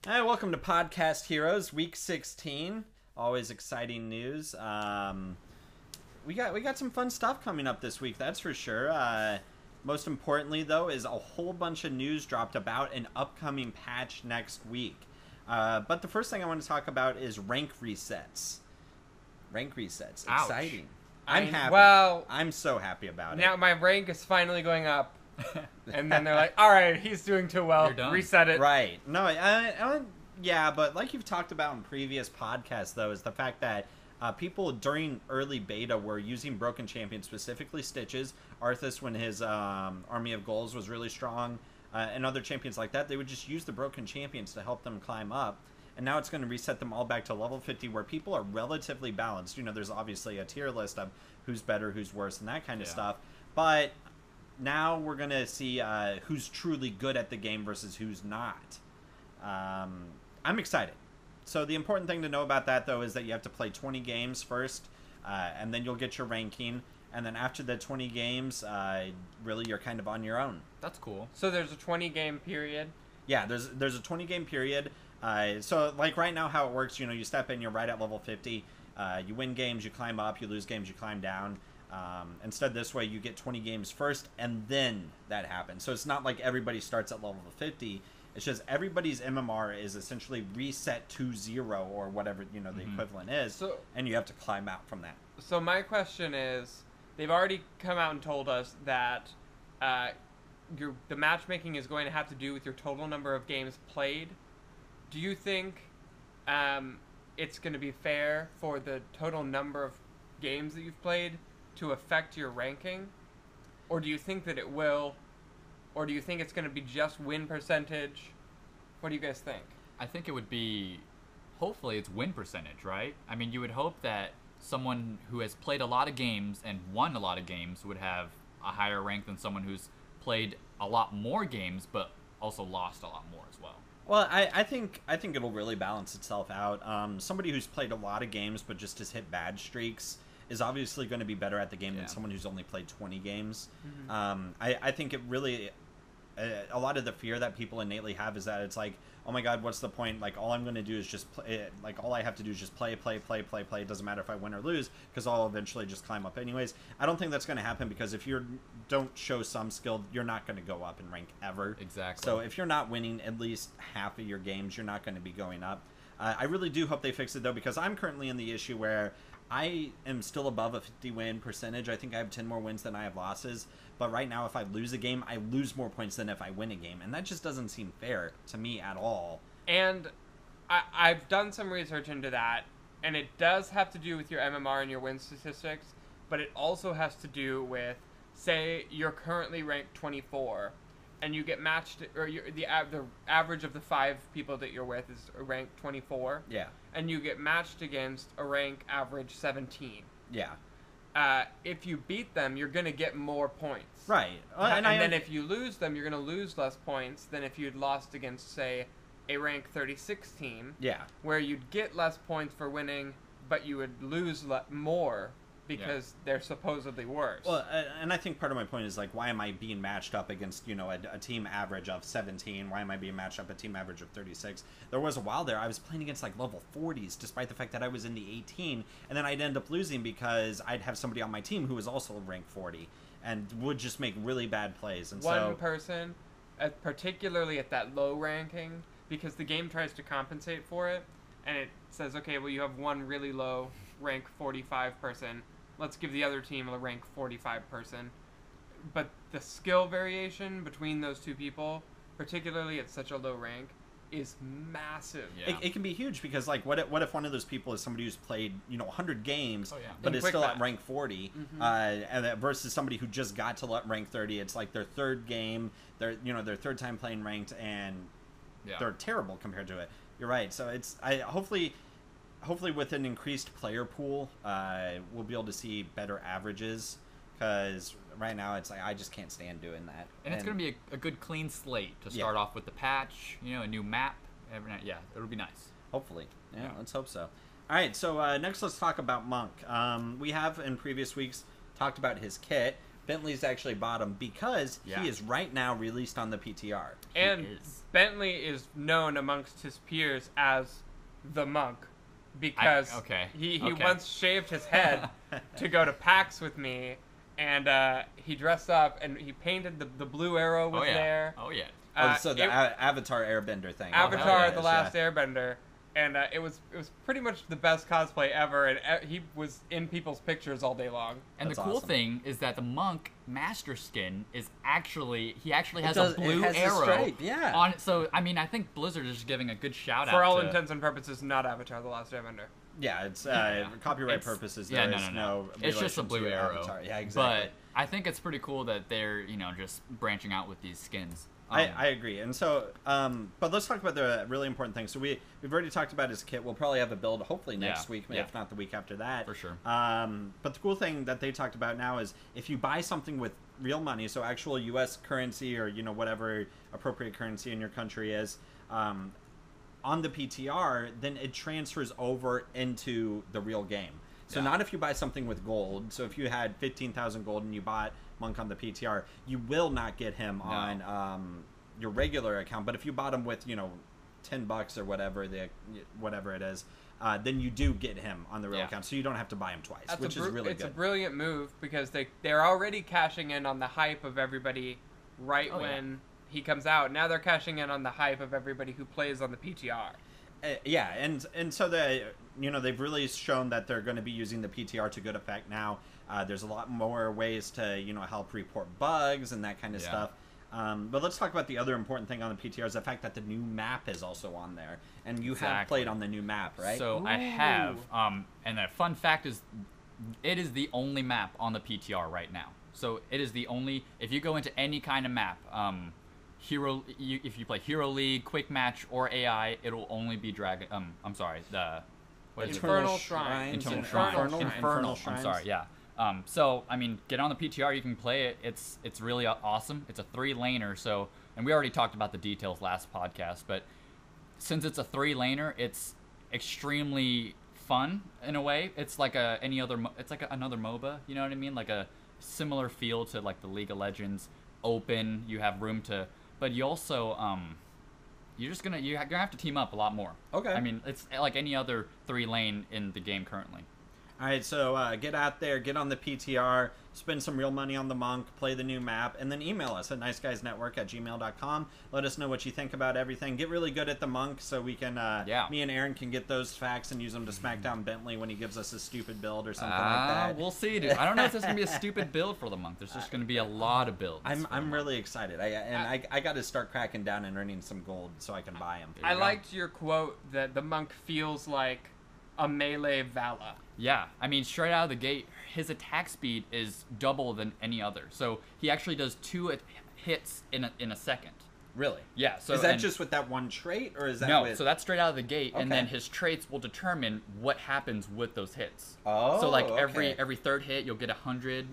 Hi, welcome to Podcast Heroes, Week 16. Always exciting news. We got some fun stuff coming up this week, that's for sure. Most importantly, though, is a whole bunch of news dropped about an upcoming patch next week. But the first thing I want to talk about is rank resets. Rank resets. Ouch. Exciting. I'm happy. Well, I'm so happy about now it. my rank is finally going up. And then they're like, all right, he's doing too well. You're done. Reset it. Right. No, yeah, but like you've talked about in previous podcasts, though, is the fact that people during early beta were using Broken Champions, specifically Stitches, Arthas when his Army of Goals was really strong, and other champions like that. They would just use the Broken Champions to help them climb up. And now it's going to reset them all back to level 50 where people are relatively balanced. You know, there's obviously a tier list of who's better, who's worse, and that kind of stuff. But now we're going to see who's truly good at the game versus who's not. I'm excited. So the important thing to know about that, though, is that you have to play 20 games first, and then you'll get your ranking. And then after the 20 games, really you're kind of on your own. That's cool. So there's a 20-game period. Yeah, there's a 20-game period. So like right now how it works, you know, you step in, you're right at level 50. You win games, you climb up. You lose games, you climb down. Instead, this way you get 20 games first, and then that happens. So it's not like everybody starts at level 50. It's just everybody's MMR is essentially reset to 0 or whatever, you know, the equivalent is, and you have to climb out from that. So my question is, they've already come out and told us that the matchmaking is going to have to do with your total number of games played. Do you think it's going to be fair for the total number of games that you've played to affect your ranking? Or do you think that it will? Or do you think it's going to be just win percentage? What do you guys think? I think it would be, hopefully it's win percentage, right? I mean, you would hope that someone who has played a lot of games and won a lot of games would have a higher rank than someone who's played a lot more games but also lost a lot more as well. Well, I think it'll really balance itself out. Somebody who's played a lot of games but just has hit bad streaks is obviously going to be better at the game than someone who's only played 20 games. I think it really... a lot of the fear that people innately have is that it's like, oh my god, what's the point? Like, all I'm going to do is just play. Like, all I have to do is just play. It doesn't matter if I win or lose, because I'll eventually just climb up anyways. I don't think that's going to happen, because if you don't show some skill, you're not going to go up in rank ever. Exactly. So if you're not winning at least half of your games, you're not going to be going up. I really do hope they fix it, though, because I'm currently in the issue where I am still above a 50 win percentage. I think I have 10 more wins than I have losses. But right now, if I lose a game, I lose more points than if I win a game. And that just doesn't seem fair to me at all. And I've done some research into that, and it does have to do with your MMR and your win statistics, but it also has to do with, say, you're currently ranked 24, and you get matched, or the average of the 5 people that you're with is ranked 24. Yeah. And you get matched against a rank average 17. Yeah. If you beat them, you're going to get more points. Right. And then if you lose them, you're going to lose less points than if you'd lost against, say, a rank 36 team. Yeah. Where you'd get less points for winning, but you would lose more because they're supposedly worse. Well, and I think part of my point is, like, why am I being matched up against, you know, a team average of 17? Why am I being matched up a team average of 36? There was a while there I was playing against, like, level 40s, despite the fact that I was in the 18, and then I'd end up losing because I'd have somebody on my team who was also ranked 40 and would just make really bad plays. And one person, particularly at that low ranking, because the game tries to compensate for it, and it says, okay, well, you have one really low rank 45 person. Let's give the other team a rank 45 person. But the skill variation between those two people, particularly at such a low rank, is massive. Yeah. It can be huge, because, like, what if one of those people is somebody who's played, you know, 100 games, but is still at rank 40, and versus somebody who just got to rank 30. It's like their third game, their third time playing ranked, and they're terrible compared to it. You're right. So it's hopefully with an increased player pool, we'll be able to see better averages, because right now it's like I just can't stand doing that. And it's going to be a good clean slate to start off with the patch, you know, a new map. Yeah, it'll be nice. Hopefully. Yeah, let's hope so. All right, so next let's talk about Monk. We have in previous weeks talked about his kit, Bentley's actually bought him because he is right now released on the PTR. And Bentley is known amongst his peers as the Monk because he once shaved his head to go to PAX with me, and he dressed up and he painted the blue arrow was there. Oh yeah. So the Avatar Airbender thing. Avatar: The Last Airbender. And it was pretty much the best cosplay ever, and he was in people's pictures all day long. And That's the cool awesome. thing is that the Monk Master Skin is actually has a blue it has arrow a stripe, on it. So I mean, I think Blizzard is just giving a good shout out. For all intents and purposes, not Avatar: The Last Airbender. Yeah, it's copyright purposes. There is no it's just a relation blue to arrow. Avatar. Yeah, exactly. But I think it's pretty cool that they're just branching out with these skins. I agree. And so, but let's talk about the really important thing. So we've already talked about his kit. We'll probably have a build hopefully next week, if not the week after that. For sure. But the cool thing that they talked about now is if you buy something with real money, so actual U.S. currency or, whatever appropriate currency in your country is, on the PTR, then it transfers over into the real game. So not if you buy something with gold. So if you had 15,000 gold and you bought Monk on the PTR, you will not get him on your regular account. But if you bought him with $10 or whatever it is, then you do get him on the real account. So you don't have to buy him twice, which is really good. It's a brilliant move because they're already cashing in on the hype of everybody when he comes out. Now they're cashing in on the hype of everybody who plays on the PTR. And so they've really shown that they're going to be using the PTR to good effect now. There's a lot more ways to help report bugs and that kind of stuff. But let's talk about the other important thing on the PTR is the fact that the new map is also on there, and you have played on the new map, right? So I have, and the fun fact is, it is the only map on the PTR right now. So it is the only. If you go into any kind of map, if you play Hero League, Quick Match, or AI, it'll only be Dragon. Infernal Shrine. Infernal. I'm sorry. Yeah. So I mean, get on the PTR. You can play it. It's really awesome. It's a 3-laner. So, and we already talked about the details last podcast, but since it's a 3-laner, it's extremely fun in a way. It's like another MOBA. You know what I mean? Like a similar feel to like the League of Legends. Open. You have room to. But you also, you're gonna have to team up a lot more. Okay. I mean, it's like any other 3-lane in the game currently. All right, so get out there, get on the PTR, spend some real money on the Monk, play the new map, and then email us at niceguysnetwork@gmail.com. Let us know what you think about everything. Get really good at the Monk so we can, me and Aaron can get those facts and use them to smack down Bentley when he gives us a stupid build or something like that. We'll see, dude. I don't know if there's going to be a stupid build for the Monk. There's just going to be a lot of builds. I'm really excited. I got to start cracking down and earning some gold so I can buy him. I liked your quote that the Monk feels like a melee Vala. Yeah, I mean, straight out of the gate, his attack speed is double than any other. So he actually does 2 hits in a second. Really? Yeah. So is that just with that one trait, or is that no? So that's straight out of the gate, Okay. and then his traits will determine what happens with those hits. Oh. So like okay. every third hit, you'll get 100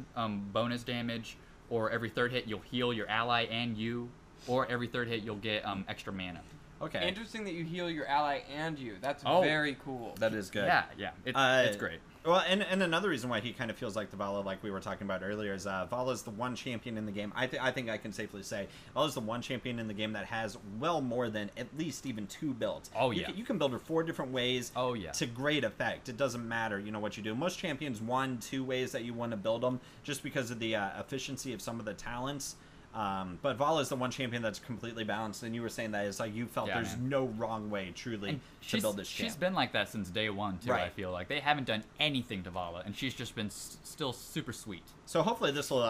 bonus damage, or every third hit you'll heal your ally and you, or every third hit you'll get extra mana. Okay. Interesting that you heal your ally and you. That's very cool. That is good. Yeah. It's great. Well, and another reason why he kind of feels like the Vala, like we were talking about earlier, is Vala's the one champion in the game. I think I can safely say Vala's the one champion in the game that has well more than at least even 2 builds. Oh, yeah. You can build her 4 different ways. Oh, yeah. To great effect. It doesn't matter, what you do. Most champions 1-2 ways that you want to build them, just because of the efficiency of some of the talents. But Vala is the one champion that's completely balanced, and you were saying that it's like you felt there's no wrong way, truly, to build this champ. She's been like that since day one, too, right. I feel like. They haven't done anything to Vala, and she's just been still super sweet. So hopefully this will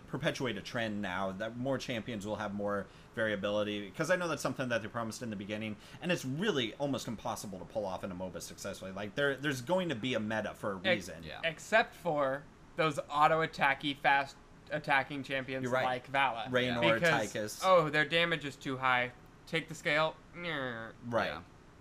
perpetuate a trend now, that more champions will have more variability, because I know that's something that they promised in the beginning, and it's really almost impossible to pull off in a MOBA successfully. Like, there's going to be a meta for a reason. Except for those auto-attacky, fast attacking champions like Vala. Raynor, Tychus. Oh, their damage is too high. Take the scale. Right. Yeah.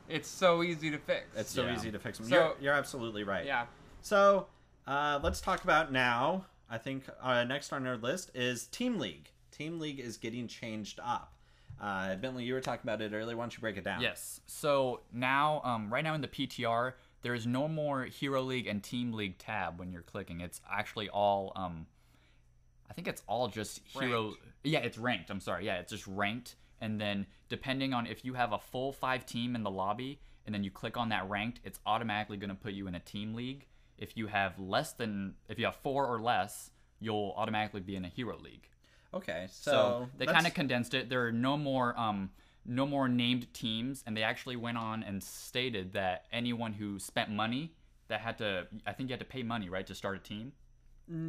It's so easy to fix. It's so easy to fix them. So, you're absolutely right. Yeah. So, let's talk about now, I think next on our list is Team League. Team League is getting changed up. Bentley, you were talking about it earlier. Why don't you break it down? Yes. So now, right now in the PTR, there is no more Hero League and Team League tab when you're clicking. It's actually all... I think it's all just hero. Ranked. Yeah, it's ranked. I'm sorry. Yeah, it's just ranked. And then depending on if you have a full 5 team in the lobby, and then you click on that ranked, it's automatically going to put you in a team league. If you have 4 or less, you'll automatically be in a hero league. Okay, So they kind of condensed it. There are no more named teams, and they actually went on and stated that anyone who spent money I think you had to pay money, right, to start a team.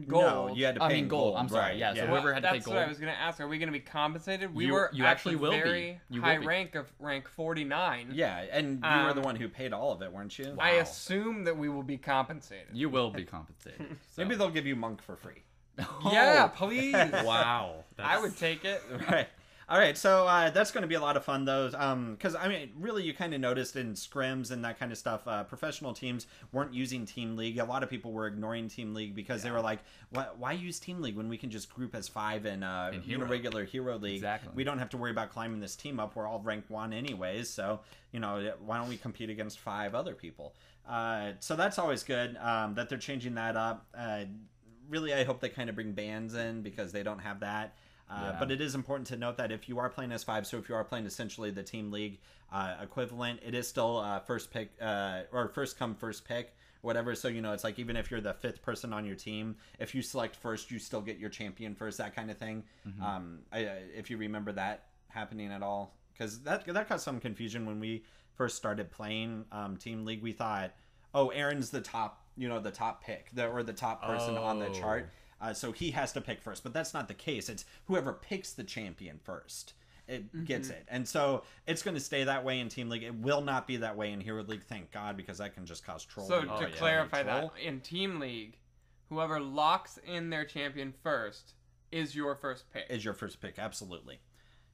Gold. No, you had to pay in gold. gold. I'm sorry. Right, Yeah, so whoever had to pay That's gold. what I was going to ask. Are we going to be compensated? We You- were you at actually the will be. very You will high be. rank of rank 49. Yeah, and you were the one who paid all of it, weren't you? I assume that we will be compensated. You will be compensated. So. Maybe they'll give you Monk for free. Yeah, please. Wow. I would take it. Right. All right, so that's going to be a lot of fun, though, because, I mean, really, you kind of noticed in scrims and that kind of stuff, professional teams weren't using Team League. A lot of people were ignoring Team League because they were like, why use Team League when we can just group as 5 in regular Hero League? Exactly. We don't have to worry about climbing this team up. We're all rank 1 anyways, so, why don't we compete against 5 other people? So that's always good that they're changing that up. Really, I hope they kind of bring bans in because they don't have that. But it is important to note that if you are playing as 5, so if you are playing essentially the Team League equivalent, it is still first pick or first come first pick, whatever. So it's like even if you're the 5th person on your team, if you select first, you still get your champion first, that kind of thing. If you remember that happening at all, because that caused some confusion when we first started playing Team League. We thought, oh, Aaron's the top, the top pick, or the top person on the chart. So he has to pick first, but that's not the case. It's whoever picks the champion first. It gets it. And so it's going to stay that way in Team League. It will not be that way in Hero League, thank God, because that can just cause troll. So to clarify that, in Team League, whoever locks in their champion first is your first pick. Is your first pick, absolutely.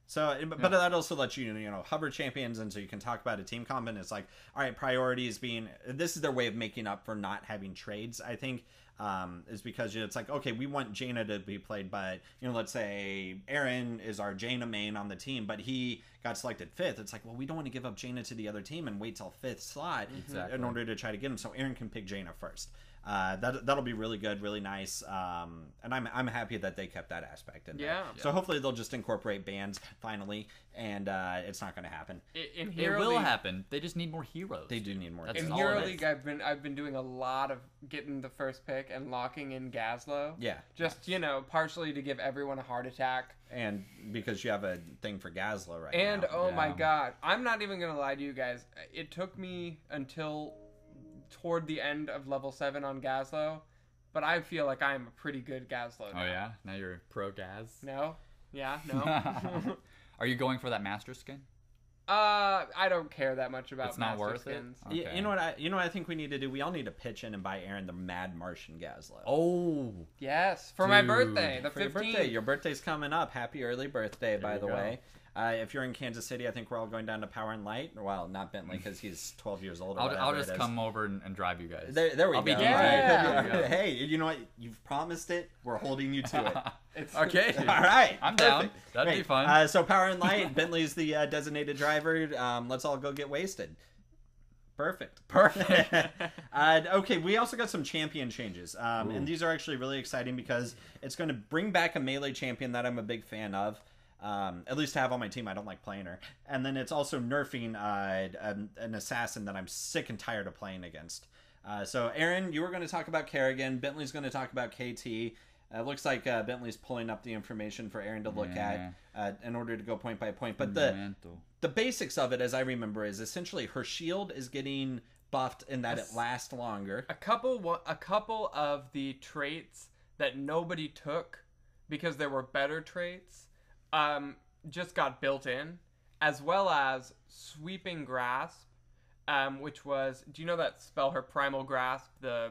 So, but that also lets you, hover champions, and so you can talk about a team comp, and it's like, all right, priorities being, this is their way of making up for not having trades, I think, is because it's like, okay, we want Jaina to be played, but, let's say Aaron is our Jaina main on the team, but he got selected 5th. It's like, well, we don't want to give up Jaina to the other team and wait till 5th slot in order to try to get him, so Aaron can pick Jaina first. That'll be really good, really nice, and I'm happy that they kept that aspect in there. Yeah. So hopefully they'll just incorporate bans finally, and it's not going to happen. In It Hero will League, happen. They just need more heroes. They do need more. That's in all Hero it is. League, I've been doing a lot of getting the first pick and locking in Gazlo. Yeah, Just partially to give everyone a heart attack. and because you have a thing for Gazlo right And now. oh my Yeah. god, I'm not even gonna lie to you guys. It took me until toward the end of level 7 on Gazlo, but I feel like I am a pretty good Gazlo now. Oh, yeah? Now you're pro Gaz? No? Yeah? No? Are you going for that master skin? I don't care that much about It's not master worth it? skins. Okay. You know what I think we need to do? We all need to pitch in and buy Aaron the Mad Martian Gazlo. Oh. Yes, for my Dude. birthday, the For your 15th. birthday. Your birthay's coming up. Happy early birthday, by you the go. way. If you're in Kansas City, I think we're all going down to Power and Light. Well, not Bentley because he's 12 years old. Or I'll whatever just it is. come over and drive you guys. There we I'll go. be Yeah. All right. There you go. Hey, you know what? You've promised it. We're holding you to it. It's Okay. All right. I'm down. Perfect. That'd be Great. fun. So Power and Light, Bentley's the designated driver. Let's all go get wasted. Perfect. Okay, we also got some champion changes. And these are actually really exciting because it's going to bring back a melee champion that I'm a big fan of. At least to have on my team. I don't like playing her. And then it's also nerfing an assassin that I'm sick and tired of playing against. So Aaron, you were going to talk about Kerrigan. Bentley's going to talk about KT. It looks like Bentley's pulling up the information for Aaron to look at in order to go point by point. But the basics of it, as I remember, is essentially her shield is getting buffed in that it lasts longer. a couple of the traits that nobody took because there were better traits just got built in, as well as sweeping grasp, which was, do you know that spell, her primal grasp, the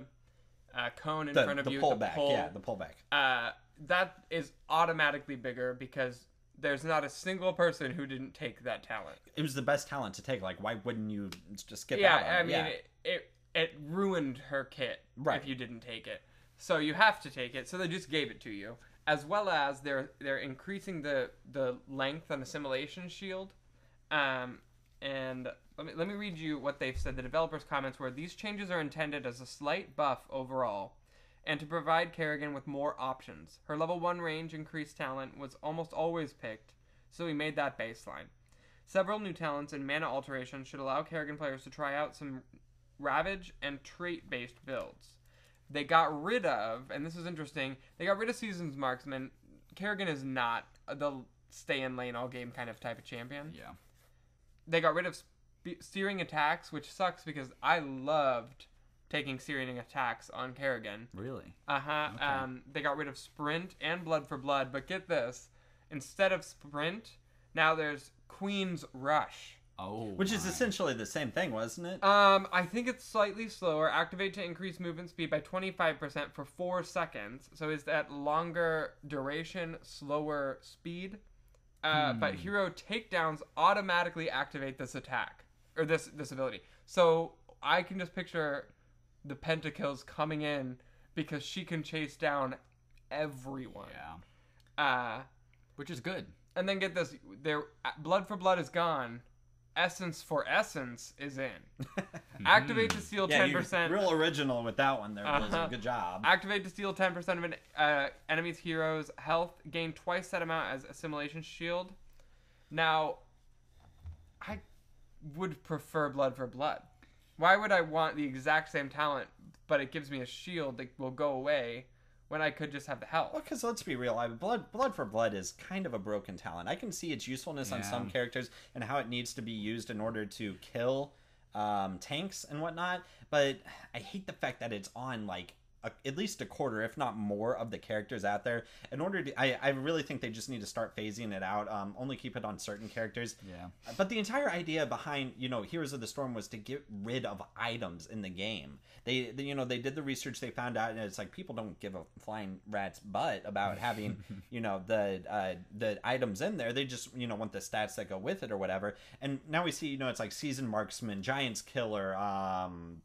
cone in front of you, pullback, the pull, yeah, the pullback. that is automatically bigger because there's not a single person who didn't take that talent. It was the best talent to take. Like, why wouldn't you just skip Yeah, out on it? I mean, it ruined her kit Right. if you didn't take it. So you have to take it. So they just gave it to you, as well as they're increasing the length on assimilation shield. And let me read you what they've said. The developers' comments were, these changes are intended as a slight buff overall, and to provide Kerrigan with more options. Her level 1 range increased talent was almost always picked, so we made that baseline. Several new talents and mana alterations should allow Kerrigan players to try out some Ravage and trait-based builds. They got rid of, and this is interesting, they got rid of Season's Marksman. Kerrigan is not the stay in lane all game kind of type of champion. Yeah. They got rid of steering attacks, which sucks because I loved taking steering attacks on Kerrigan. Really? Uh-huh. Okay. They got rid of sprint and blood for blood, but get this. Instead of sprint, now there's Queen's Rush. Oh. Which is essentially the same thing, wasn't it? I think it's slightly slower. Activate to increase movement speed by 25% for 4 seconds. So is that longer duration, slower speed? But hero takedowns automatically activate this attack. Or this ability. So I can just picture the pentakills coming in because she can chase down everyone. Yeah. Which is good. And then get this, their blood for blood is gone. Essence for essence is in. Activate to steal 10%. You're real original with that one there, Blizzard. Good job. Activate to steal 10% of an enemy's hero's health. Gain twice that amount as Assimilation Shield. Now, I would prefer blood for blood. Why would I want the exact same talent, but it gives me a shield that will go away when I could just have the health? Well, because let's be real, blood for blood is kind of a broken talent. I can see its usefulness on some characters and how it needs to be used in order to kill tanks and whatnot, but I hate the fact that it's on like at least a quarter, if not more, of the characters out there. In order to, I really think they just need to start phasing it out. Only keep it on certain characters. Yeah. But the entire idea behind, Heroes of the Storm was to get rid of items in the game. They did the research. They found out, and it's like people don't give a flying rat's butt about having, the items in there. They just, want the stats that go with it or whatever. And now we see, it's like Seasoned Marksman, Giant's Killer,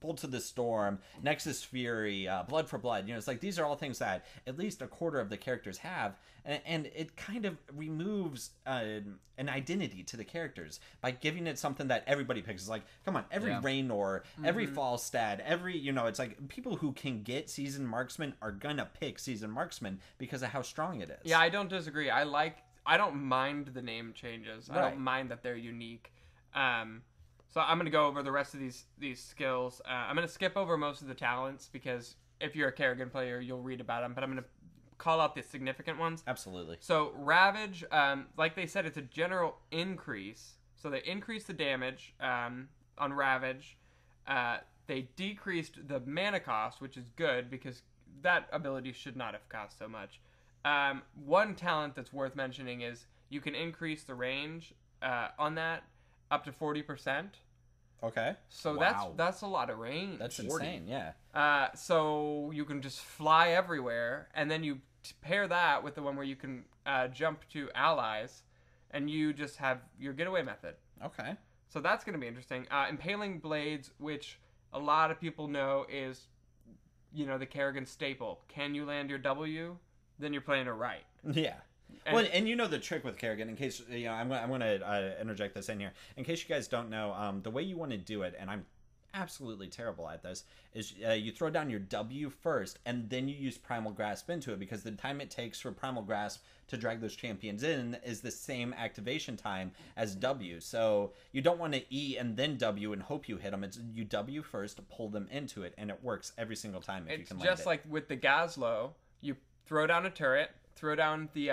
Bolts of the Storm, Nexus Fury, Blood for blood. It's like these are all things that at least a quarter of the characters have, and it kind of removes an identity to the characters by giving it something that everybody picks. It's like, come on, every Raynor, every Falstad, every it's like people who can get Seasoned Marksman are gonna pick Seasoned Marksman because of how strong it is. Yeah, I don't disagree. I don't mind the name changes. I don't mind that they're unique. So I'm going to go over the rest of these skills. I'm going to skip over most of the talents because if you're a Kerrigan player, you'll read about them. But I'm going to call out the significant ones. Absolutely. So Ravage, like they said, it's a general increase. So they increased the damage on Ravage. They decreased the mana cost, which is good because that ability should not have cost so much. One talent that's worth mentioning is you can increase the range on that up to 40%. Okay. So Wow. that's a lot of range. That's insane, yeah. So you can just fly everywhere, and then you pair that with the one where you can jump to allies, and you just have your getaway method. Okay. So that's going to be interesting. Impaling Blades, which a lot of people know is, the Kerrigan staple. Can you land your W? Then you're playing it right. Yeah. And the trick with Kerrigan, in case, I'm going to interject this in here. In case you guys don't know, the way you want to do it, and I'm absolutely terrible at this, is you throw down your W first, and then you use Primal Grasp into it, because the time it takes for Primal Grasp to drag those champions in is the same activation time as W. So you don't want to E and then W and hope you hit them. It's you W first to pull them into it, and it works every single time if you can land it. It's just like with the Gazlo, you throw down a turret, throw down the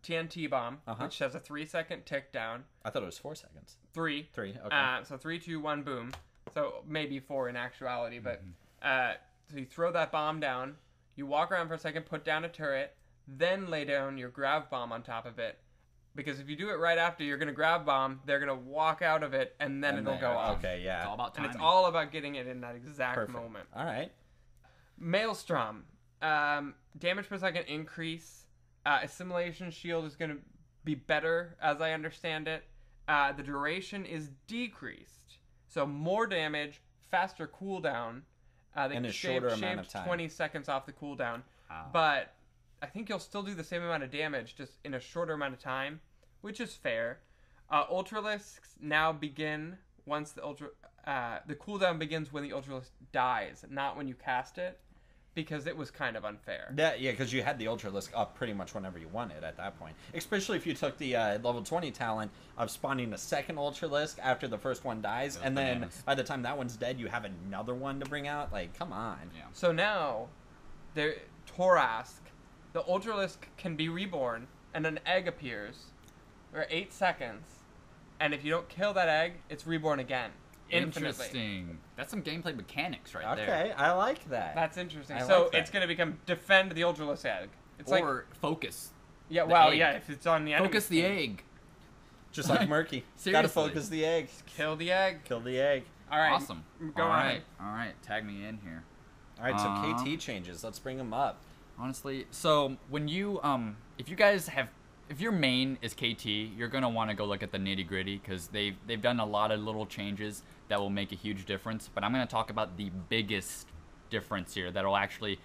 TNT bomb, which has a 3-second tick down. I thought it was 4 seconds. 3. 3, okay. So 3, 2, 1, boom. So maybe 4 in actuality, but so you throw that bomb down, you walk around for a second, put down a turret, then lay down your grav bomb on top of it. Because if you do it right after, you're going to grab bomb, they're going to walk out of it, and then it'll go off. Okay, yeah. It's all about timing. And it's all about getting it in that exact moment. All right. Maelstrom. Damage per second increase. Assimilation Shield is going to be better, as I understand it. The duration is decreased. So more damage, faster cooldown. In a shorter amount of time. 20 seconds off the cooldown. But I think you'll still do the same amount of damage, just in a shorter amount of time, which is fair. Ultralisks now begin once the cooldown begins when the Ultralisk dies, not when you cast it. because it was kind of unfair. Yeah, because you had the Ultralisk up pretty much whenever you wanted at that point. Especially if you took the level 20 talent of spawning a second Ultralisk after the first one dies, and then by the time that one's dead, you have another one to bring out. Like, come on. Yeah. So now, Torask, the Ultralisk can be reborn, and an egg appears for 8 seconds, and if you don't kill that egg, it's reborn again. Infinitely. Interesting. That's some gameplay mechanics right there. Okay, I like that. That's interesting. I So like that. it's going to become defend the Ultralisk egg. It's Or focus. yeah, the well, egg. yeah, if it's on the enemy. Focus the egg. Just like Murky. Gotta Seriously. focus the egg. Kill the egg. Kill the egg. All right. Awesome. Go All on. right. All right. Tag me in here. All right, so KT changes. Let's bring them up. Honestly, so when you if you guys have if your main is KT, you're gonna want to go look at the nitty gritty because they've done a lot of little changes that will make a huge difference. But I'm gonna talk about the biggest difference here that'll actually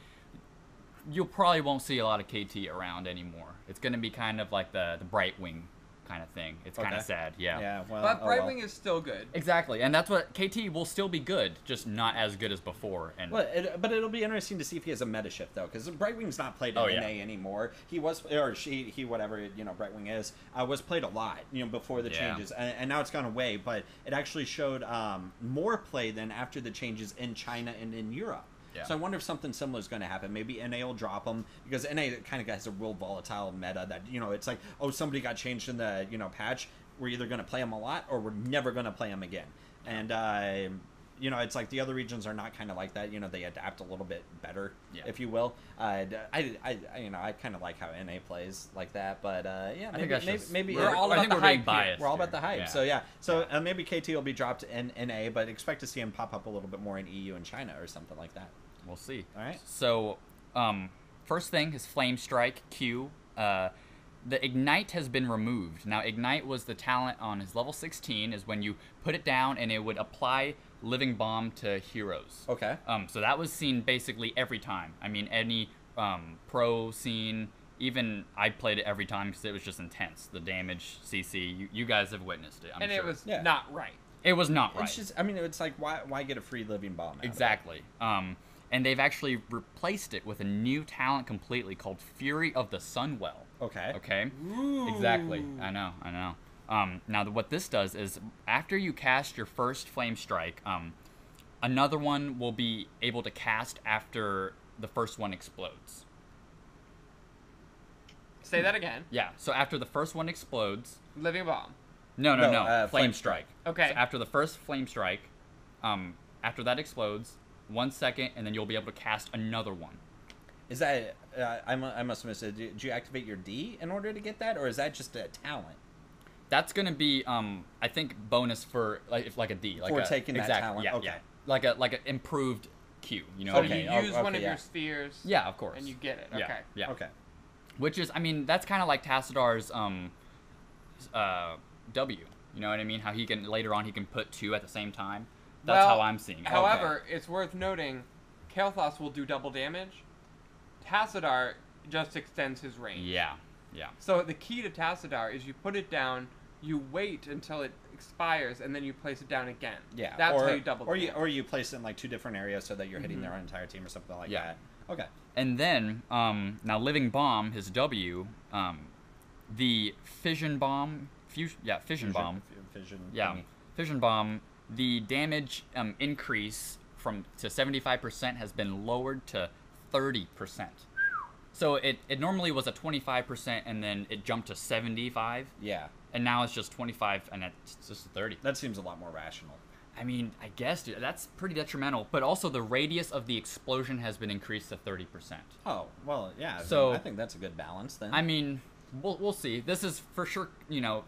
you probably won't see a lot of KT around anymore. It's gonna be kind of like the Brightwing kind of thing. It's kind of sad, Yeah, well, But oh Brightwing is still good. Exactly, and that's what KT will still be good, just not as good as before. And well, but it'll be interesting to see if he has a meta shift though, because Brightwing's not played in Oh, yeah. NA anymore. He was, or he, whatever Brightwing is, was played a lot, before the Yeah. changes, and now it's gone away. But it actually showed more play than after the changes in China and in Europe. Yeah. So I wonder if something similar is going to happen. Maybe NA will drop them because NA kind of has a real volatile meta that it's like, oh, somebody got changed in the patch. We're either going to play them a lot or we're never going to play them again. And it's like the other regions are not kind of like that. They adapt a little bit better, if you will. I kind of like how NA plays like that, but I think that's just, maybe we're all I about think the we're being hype here. biased. we're all about here. the hype. Yeah. So so maybe KT will be dropped in NA, but expect to see him pop up a little bit more in EU and China or something like that. We'll see. All right. So, first thing is Flame Strike Q. The Ignite has been removed. Now, Ignite was the talent on his level 16, is when you put it down and it would apply Living Bomb to heroes. Okay. So that was seen basically every time. I mean, any pro scene, even I played it every time because it was just intense. The damage, CC, you guys have witnessed it, I'm And sure. it was Yeah. not right. It was not right. It's just, it's like, why get a free living bomb? Out of it? Exactly. And they've actually replaced it with a new talent completely called Fury of the Sunwell. Okay. Okay? Ooh. Exactly. I know. Now, what this does is after you cast your first Flame Strike, another one will be able to cast after the first one explodes. Say that again. Yeah, so after the first one explodes... Living Bomb. No. Flame Strike. Okay. So after the first Flame Strike, after that explodes, 1 second, and then you'll be able to cast another one. Is that I must have missed it. Did you activate your D in order to get that, or is that just a talent That's gonna be, I think, bonus for like a D, like for taking that talent? Yeah, Okay. yeah, like an improved Q. You know So what I you mean? use okay, one of yeah. your spheres. Yeah, of course. And you get it. Yeah, Okay. Yeah. Okay. Which is, I mean, that's kind of like Tassadar's W. You know what I mean? How he can later on he can put two at the same time. That's Well, how I'm seeing it. However, it's worth noting, Kael'thas will do double damage. Tassadar just extends his range. Yeah. So the key to Tassadar is you put it down, you wait until it expires, and then you place it down again. Yeah. That's how you double or damage. you place it in like two different areas so that you're hitting their entire team or something like Yeah. that. Okay. And then, now Living Bomb, his W, the Fission Bomb, Fission Bomb. Fission. Yeah, thingy. Fission Bomb. The damage increase to 75% has been lowered to 30%. So it normally was a 25%, and then it jumped to 75, Yeah. and now it's just 25, and it's just 30. That seems a lot more rational. I mean, I guess, dude, that's pretty detrimental. But also, the radius of the explosion has been increased to 30%. Oh, well, yeah. So- I think that's a good balance then. I mean, we'll see. This is for sure,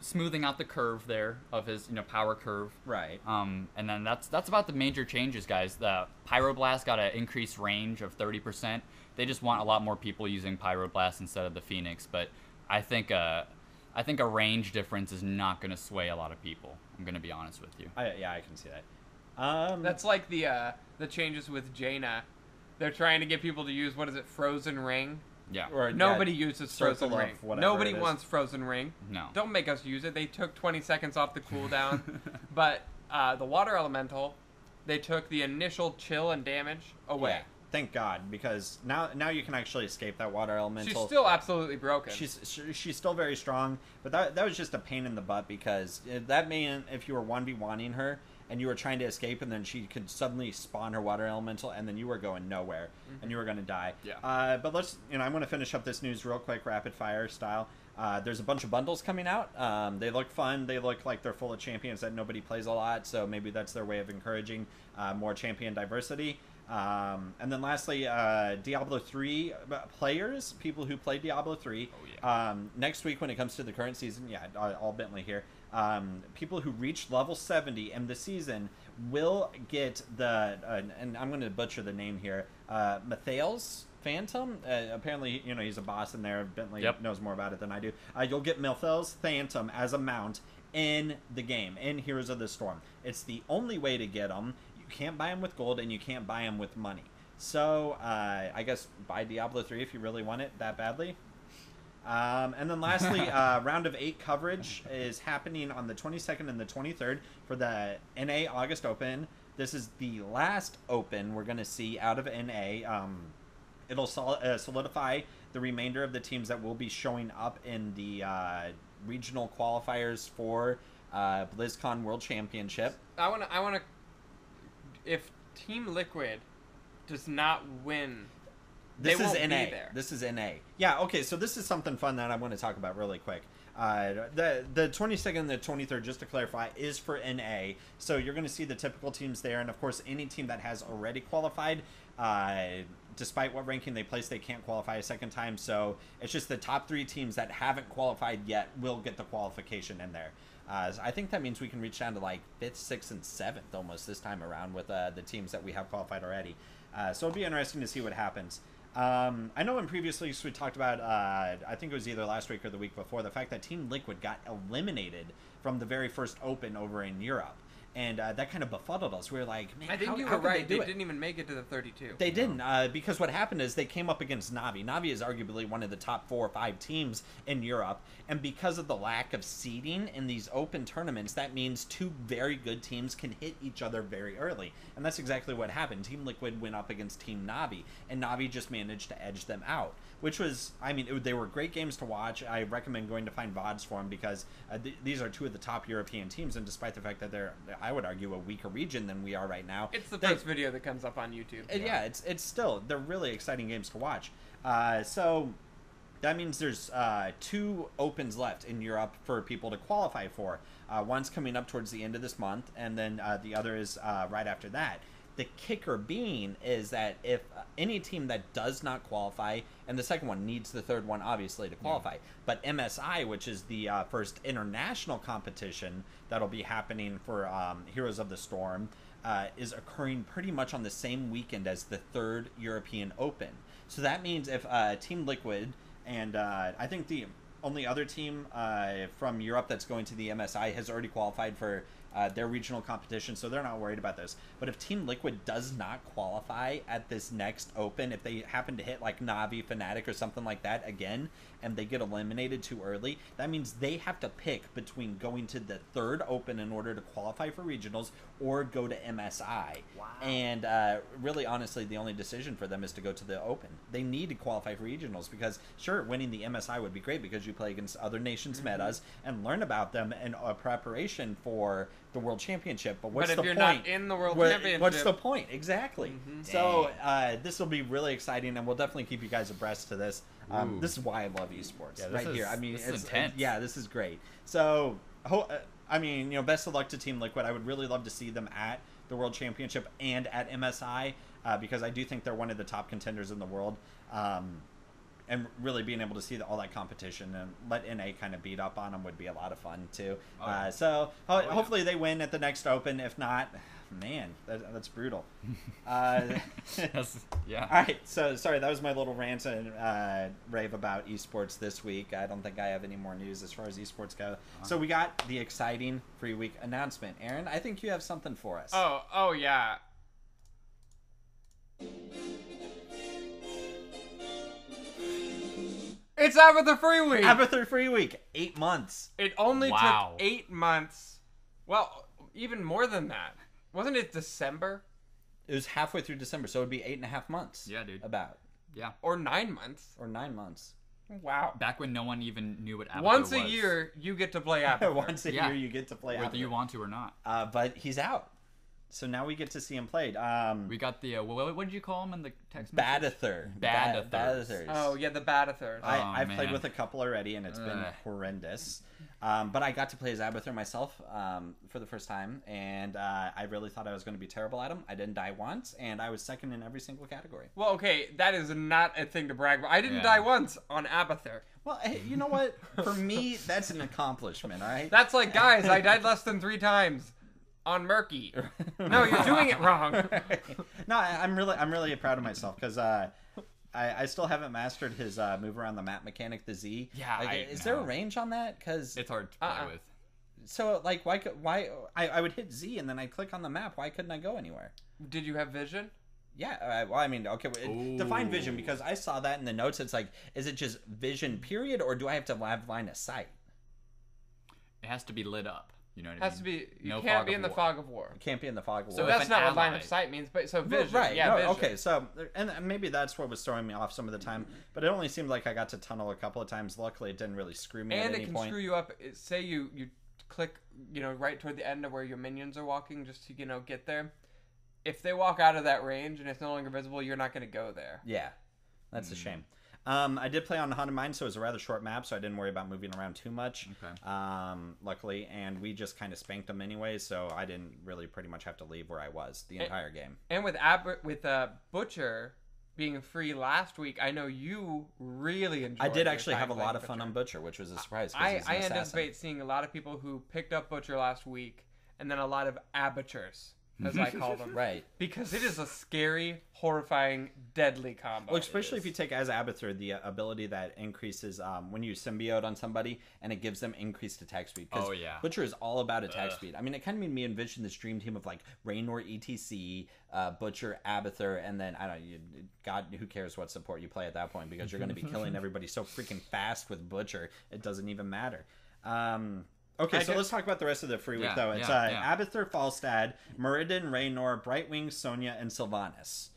smoothing out the curve there of his, power curve. right. And then that's about the major changes, guys. The Pyroblast got an increased range of 30%. They just want a lot more people using Pyroblast instead of the Phoenix. But I think a range difference is not going to sway a lot of people. I'm going to be honest with you. I can see that. That's like the changes with Jaina. They're trying to get people to use, what is it, Frozen Ring? Yeah. or, Nobody yeah, uses Circle Frozen of Ring. whatever Nobody it is. wants Frozen Ring. No. Don't make us use it. They took 20 seconds off the cooldown. But the Water Elemental, they took the initial chill and damage away. Thank God, because now you can actually escape that water elemental. She's still absolutely broken. She's still very strong, but that was just a pain in the butt because that meant if you were 1v1ing her and you were trying to escape and then she could suddenly spawn her water elemental and then you were going nowhere and you were going to die. Yeah. But let's, I'm going to finish up this news real quick, rapid fire style. There's a bunch of bundles coming out. They look fun. They look like they're full of champions that nobody plays a lot, so maybe that's their way of encouraging more champion diversity. And then lastly, Diablo 3 players, people who play Diablo 3, next week when it comes to the current season, all Bentley here, people who reach level 70 in the season will get the, and I'm going to butcher the name here, Mathael's Phantom. Apparently, he's a boss in there. Bentley knows more about it than I do. You'll get Mathael's Phantom as a mount in the game, in Heroes of the Storm. It's the only way to get them. You can't buy them with gold, and you can't buy them with money. So, I guess buy Diablo 3 if you really want it that badly. And then lastly, round of 8 coverage is happening on the 22nd and the 23rd for the NA August Open. This is the last Open we're going to see out of NA. It'll solidify the remainder of the teams that will be showing up in the regional qualifiers for BlizzCon World Championship. I want to. If Team Liquid does not win, this they is won't NA. be there. This is NA. Yeah. Okay. So this is something fun that I want to talk about really quick. The 22nd and the 23rd, just to clarify, is for NA. So you're going to see the typical teams there, and of course, any team that has already qualified. Despite what ranking they place, they can't qualify a second time. So it's just the top 3 teams that haven't qualified yet will get the qualification in there. So I think that means we can reach down to like 5th, 6th, and 7th almost this time around with the teams that we have qualified already. So it'll be interesting to see what happens. I know in previous weeks we talked about, I think it was either last week or the week before, the fact that Team Liquid got eliminated from the very first Open over in Europe. And that kind of befuddled us. We were like, man, I think you how were could right. They Didn't even make it to the 32. They didn't, because what happened is they came up against Navi. Navi is arguably one of the top 4 or 5 teams in Europe, and because of the lack of seeding in these open tournaments, that means 2 very good teams can hit each other very early, and that's exactly what happened. Team Liquid went up against Team Navi, and Navi just managed to edge them out, which was, they were great games to watch. I recommend going to find VODs for them because these are 2 of the top European teams, and despite the fact that they're, I would argue, a weaker region than we are right now. It's the first video that comes up on YouTube. Yeah, it's still, they're really exciting games to watch. So that means there's 2 opens left in Europe for people to qualify for. One's coming up towards the end of this month, and then the other is right after that. The kicker being is that if any team that does not qualify, and the second one needs the third one, obviously, to qualify, but MSI, which is the first international competition that'll be happening for Heroes of the Storm, is occurring pretty much on the same weekend as the 3rd European Open. So that means if Team Liquid, and I think the only other team from Europe that's going to the MSI has already qualified for their regional competition, so they're not worried about this. But if Team Liquid does not qualify at this next Open, if they happen to hit like Navi, Fnatic, or something like that again, and they get eliminated too early, that means they have to pick between going to the 3rd Open in order to qualify for regionals or go to MSI. Wow. And really, honestly, the only decision for them is to go to the Open. They need to qualify for regionals because, sure, winning the MSI would be great because you play against other nations' metas and learn about them in preparation for the World Championship. But what's the point? But if you're not in the World Championship... What's the point? Exactly. So this will be really exciting, and we'll definitely keep you guys abreast to this. This is why I love esports here. This is intense. This is great. So, best of luck to Team Liquid. I would really love to see them at the World Championship and at MSI because I do think they're one of the top contenders in the world. And really being able to see all that competition and let NA kind of beat up on them would be a lot of fun too. Hopefully they win at the next Open. If not, man, that's brutal. Yeah. All right, so sorry, that was my little rant and rave about esports this week. I don't think I have any more news as far as esports go. So we got the exciting free week announcement. Aaron, I think you have something for us. Oh yeah. It's Avatar Free Week! Avatar Free Week, 8 months. It only Wow. took 8 months. Well, even more than that. Wasn't it December? It was halfway through December, so it would be 8.5 months. Yeah, dude. About. Yeah. Or 9 months. Or 9 months. Wow. Back when no one even knew what Abathur Once was. a year, you get to play Abathur. Once a Yeah. year, you get to play Whether Abathur. you want to or not. But he's out. So now we get to see him played. We got the, what did you call him in the text message? Badathur. Badathurs. Badathurs. Oh, yeah, the Badathurs. I've man. played with a couple already, and it's been Ugh. horrendous. But I got to play as Abathur myself for the first time, and I really thought I was going to be terrible at him. I didn't die once, and I was second in every single category. Well, okay, that is not a thing to brag about. I didn't Yeah. die once on Abathur. Well, hey, you know what? For me, that's an accomplishment, all right? That's like, guys, I died less than 3 times on Murky. No, you're doing it wrong. No, I'm really proud of myself because I still haven't mastered his move around the map mechanic, the Z. Yeah, like, is there a range on that? Because It's hard to play with. so like why I would hit Z and then I'd click on the map. Why couldn't I go anywhere? Did you have vision? Yeah, well, I mean, okay, define vision, because I saw that in the notes. It's like, is it just vision, period, or do I have to have line of sight? It has to be lit up. You know what I Has mean? to be. You No can't fog be of in the war. fog of war. It can't be in the fog of So war. if That's an not what line ally- of sight means, but so vision. Right. Yeah, no, vision. okay. So, and maybe that's what was throwing me off some of the time. But it only seemed like I got to tunnel a couple of times. Luckily, it didn't really screw me And at it any can point. screw you up. Say you click, right toward the end of where your minions are walking, just to get there. If they walk out of that range and it's no longer visible, you're not going to go there. Yeah, that's a shame. I did play on Haunted Mine, so it was a rather short map, so I didn't worry about moving around too much. Okay. Luckily, and we just kind of spanked them anyway, so I didn't really pretty much have to leave where I was the entire game. And with Butcher being free last week, I know you really enjoyed. I did your actually time have a playing lot of fun Butcher. on Butcher, which was a surprise. 'Cause I he's an assassin. anticipate seeing a lot of people who picked up Butcher last week, and then a lot of amateurs, as I call them. Right. Because it is a scary, horrifying, deadly combo. Well, especially if you take as Abathur the ability that increases when you symbiote on somebody and it gives them increased attack speed. 'Cause Oh, yeah. Butcher is all about attack speed. I mean, it kind of made me envision this dream team of like Raynor, ETC, Butcher, Abathur, and then I don't know. God, who cares what support you play at that point, because you're going to be killing everybody so freaking fast with Butcher. It doesn't even matter. Okay, so let's talk about the rest of the free week, though. It's Abathur, Falstad, Muradin, Raynor, Brightwing, Sonya, and Sylvanas.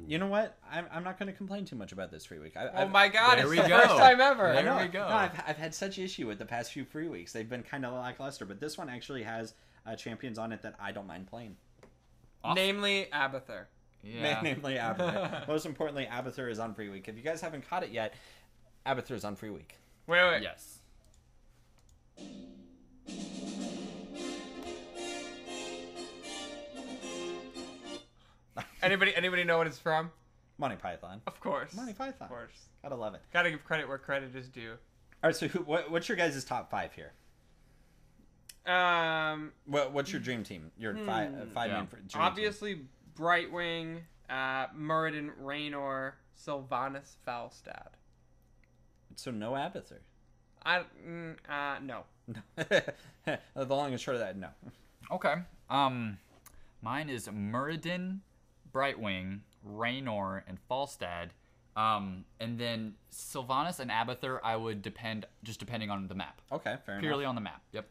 You know what? I'm not going to complain too much about this free week. Oh my god, There it's we the go. first time ever. There we go. No, I've had such issue with the past few free weeks. They've been kind of lackluster, but this one actually has champions on it that I don't mind playing. Awesome. Namely, Abathur. Yeah. Namely, Abathur. Most importantly, Abathur is on free week. If you guys haven't caught it yet, Abathur is on free week. Wait. Yes. Anybody know what it's from? Monty Python. Of course. Monty Python. Of course. Gotta love it. Gotta give credit where credit is due. All right, so what's your guys' top 5 here? What's your dream team? Your five man dream Obviously, Brightwing, Muradin, Raynor, Sylvanas, Falstad. team. So no Abathur. No. The long and short of that, no. Okay. Mine is Muradin, Brightwing, Raynor, and Falstad. And then Sylvanas and Abathur, I would depending on the map. Okay, fair enough. Purely on the map. Yep.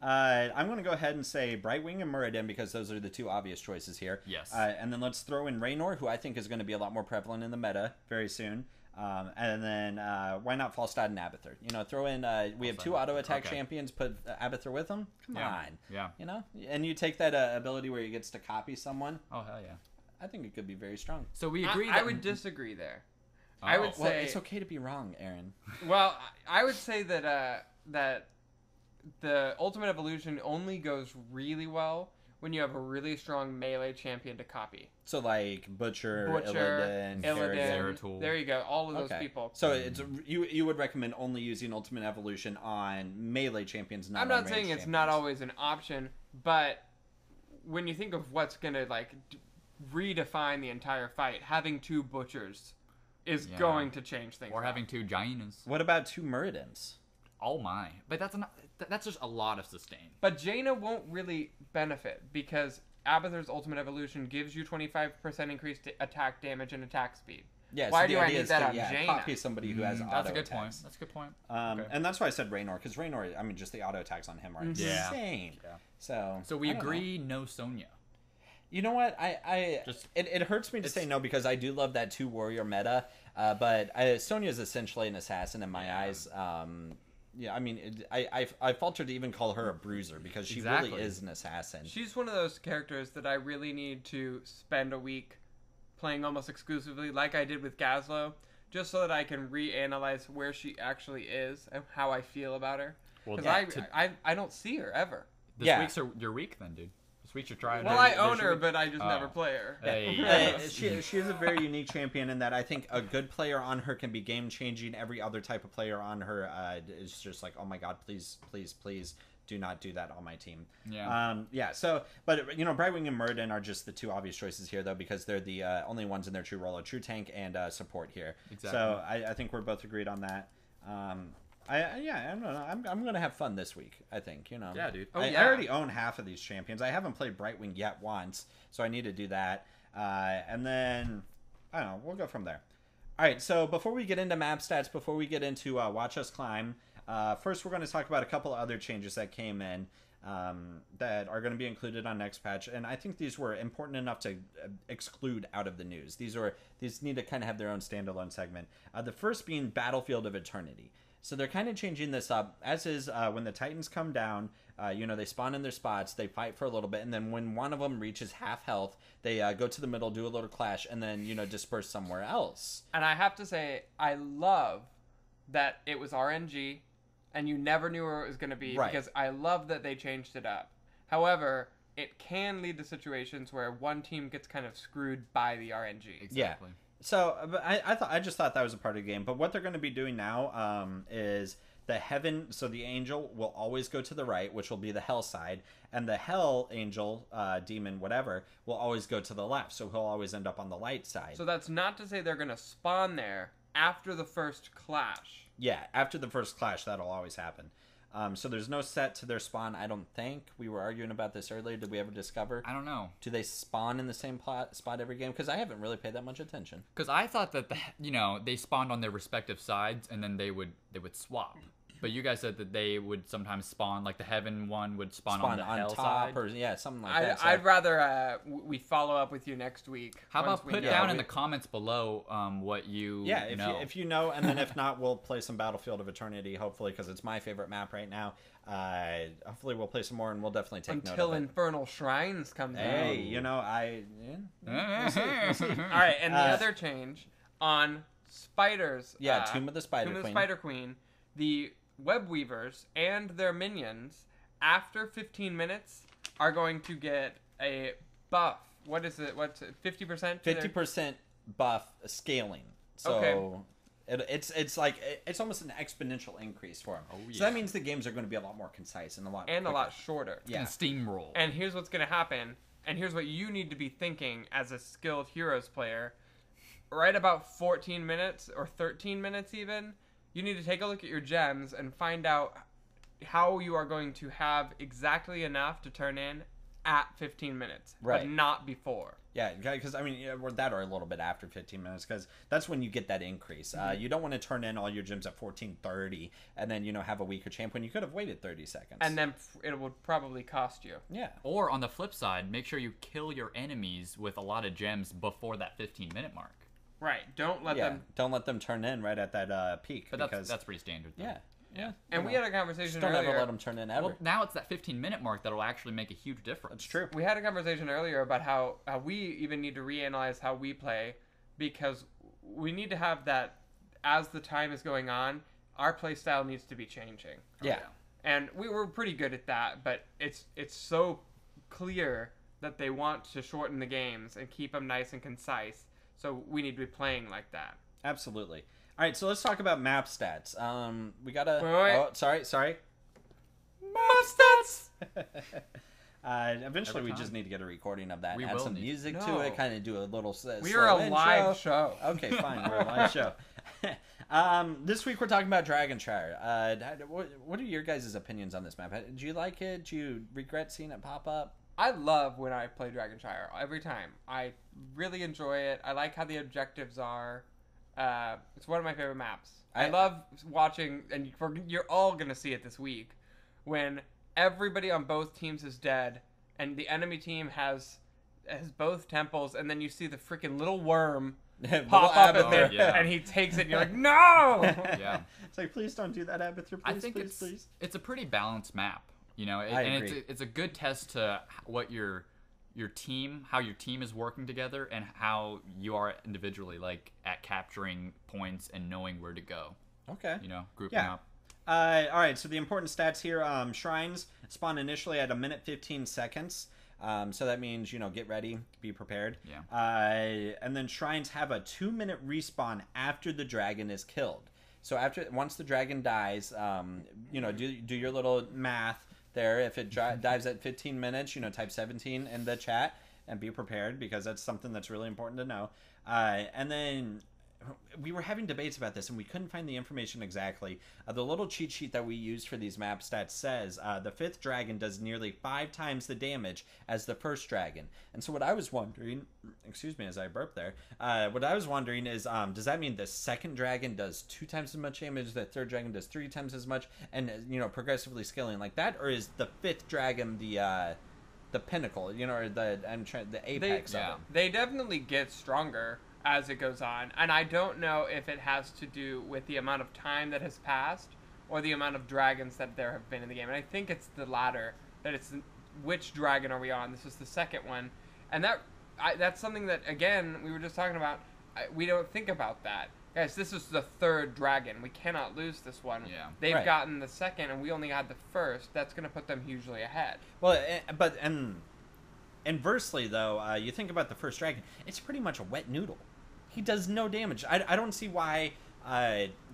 I'm going to go ahead and say Brightwing and Muradin because those are the two obvious choices here. Yes. And then let's throw in Raynor, who I think is going to be a lot more prevalent in the meta very soon. And then why not Falstad and Abathur? Throw in, we have 2 auto attack champions, put Abathur with them. Come on. Yeah. And you take that ability where he gets to copy someone. Oh, hell yeah. I think it could be very strong. So we agree I would disagree there. I would Well, say it's okay to be wrong, Aaron. Well, I would say that that the Ultimate Evolution only goes really well when you have a really strong melee champion to copy. So like Butcher, Illidan, Illidan. Zeratul. There you go. All of those Okay. people. So it's you would recommend only using Ultimate Evolution on melee champions, not I'm on not saying ranged it's not champions. always an option, but when you think of what's gonna redefine the entire fight, having 2 butchers is going to change things. Or having 2 Hyenas. What about 2 Muradins? Oh my. But that's just a lot of sustain. But Jaina won't really benefit because Abathur's Ultimate Evolution gives you 25% increased attack damage and attack speed. Yeah, Why so do the I idea need is that to, on Jaina? copy somebody who has auto That's a good attacks. point. That's a good point. And that's why I said Raynor, because Raynor, just the auto attacks on him are Yeah. insane. Yeah. So So we I don't know. agree no Sonya. You know what? It hurts me to say no because I do love that 2 warrior meta, but Sonya's essentially an assassin in my eyes. Yeah, I mean, I falter to even call her a bruiser because she really is an assassin. She's one of those characters that I really need to spend a week playing almost exclusively, like I did with Gazlo, just so that I can reanalyze where she actually is and how I feel about her. Because I don't see her ever. This week's your week then, dude. This week's your try. Well, I own her, but I just never play her. She is a very unique champion in that I think a good player on her can be game changing. Every other type of player on her is just like, oh my god, please, please, please do not do that on my team. Yeah. So, but Brightwing and Murden are just the 2 obvious choices here, though, because they're the only ones in their true role, a true tank and support here. Exactly. So I think we're both agreed on that. I don't know. I'm gonna have fun this week. I think Yeah, dude. I already own half of these champions. I haven't played Brightwing yet once, so I need to do that. And then I don't know. We'll go from there. All right. So before we get into map stats, before we get into Watch Us Climb, first we're going to talk about a couple of other changes that came in that are going to be included on next patch, and I think these were important enough to exclude out of the news. These need to kind of have their own standalone segment. The first being Battlefield of Eternity. So they're kind of changing this up, as is when the Titans come down, they spawn in their spots, they fight for a little bit, and then when one of them reaches half health, they go to the middle, do a little clash, and then, disperse somewhere else. And I have to say, I love that it was RNG, and you never knew where it was going to be, because I love that they changed it up. However, it can lead to situations where one team gets kind of screwed by the RNG. Exactly. Yeah. So I just thought that was a part of the game. But what they're going to be doing now is the heaven. So the angel will always go to the right, which will be the hell side, and the hell angel, demon, whatever, will always go to the left. So he'll always end up on the light side. So that's not to say they're going to spawn there after the first clash. Yeah, after the first clash, that'll always happen. So there's no set to their spawn, I don't think. We were arguing about this earlier. Did we ever discover? I don't know. Do they spawn in the same spot every game? Because I haven't really paid that much attention. Because I thought that they spawned on their respective sides and then they would swap. But you guys said that they would sometimes spawn, like the heaven one would spawn on the hell top side. Or something like that. So I'd rather we follow up with you next week. How about put down in the comments below what you know. If you know, and then if not, we'll play some Battlefield of Eternity, hopefully, because it's my favorite map right now. Hopefully we'll play some more, and we'll definitely take note of it. Until Infernal Shrines comes out. Hey, we'll see. All right, and the other change on Spiders. Tomb of the Spider Queen. Tomb of the Spider Queen. The web weavers and their minions, after 15 minutes, are going to get a buff. What is it? What's it? 50%? 50% buff scaling. So it's like it's almost an exponential increase for them. Oh, yeah. So that means the games are going to be a lot more concise and a lot shorter. Yeah, steamroll. And here's what's going to happen. And here's what you need to be thinking as a skilled Heroes player. Right about 14 minutes or 13 minutes even, you need to take a look at your gems and find out how you are going to have exactly enough to turn in at 15 minutes, but not before. Yeah, because that or a little bit after 15 minutes, because that's when you get that increase. You don't want to turn in all your gems at 14:30 and then have a weaker champ when you could have waited 30 seconds. And then it would probably cost you. Yeah. Or on the flip side, make sure you kill your enemies with a lot of gems before that 15-minute mark. Right. Don't let them turn in right at that peak. But that's pretty standard, though. Yeah. And we had a conversation don't earlier. ever let them turn in ever. Well, now it's that 15-minute mark that'll actually make a huge difference. That's true. We had a conversation earlier about how we even need to reanalyze how we play, because we need to have that as the time is going on, our play style needs to be changing. Yeah. And we were pretty good at that, but it's so clear that they want to shorten the games and keep them nice and concise. So we need to be playing like that. Absolutely. All right, so let's talk about map stats. We gotta. Wait. Oh, sorry. Map stats. Eventually, we just need to get a recording of that. We add will some need- music No. to it. Kind of do a little. We are a live show. Okay, fine. We're a live show. This week we're talking about Dragonshire. What are your guys' opinions on this map? Do you like it? Do you regret seeing it pop up? I love when I play Dragonshire every time. I really enjoy it. I like how the objectives are. It's one of my favorite maps. I love watching, and you're all going to see it this week, when everybody on both teams is dead, and the enemy team has has both temples, and then you see the freaking little worm Little pop up in there, Abathur. Yeah. and he takes it, and you're like, no! Yeah. It's like, please don't do that, Abathur. Please, I think please. it's a pretty balanced map, you know, I and agree. it's a good test to what your team, how your team is working together, and how you are individually, like at capturing points and knowing where to go. Okay. You know, grouping Yeah. up. All right, so the important stats here, shrines spawn initially at 1:15 seconds. So that means, get ready, be prepared. Yeah. And then shrines have a 2-minute respawn after the dragon is killed. So once the dragon dies, do your little math there. If it dives at 15 minutes, type 17 in the chat and be prepared, because that's something that's really important to know. And then we were having debates about this and we couldn't find the information exactly. The little cheat sheet that we use for these map stats says the 5th dragon does nearly 5 times the damage as the 1st dragon. And so what I was wondering, excuse me as I burp there, what I was wondering is, does that mean the 2nd dragon does 2 times as much damage, the 3rd dragon does 3 times as much, and progressively scaling like that? Or is the 5th dragon the pinnacle, or the apex of it? They definitely get stronger as it goes on, and I don't know if it has to do with the amount of time that has passed or the amount of dragons that there have been in the game, and I think it's the latter, that it's which dragon are we on. This is the 2nd one, and that's something that, again, we were just talking about. We don't think about that, guys. This is the 3rd dragon. We cannot lose this one. Yeah. They've gotten the 2nd and we only had the 1st. That's going to put them hugely ahead. Well, but inversely though, you think about the 1st dragon, it's pretty much a wet noodle. He does no damage. I don't see why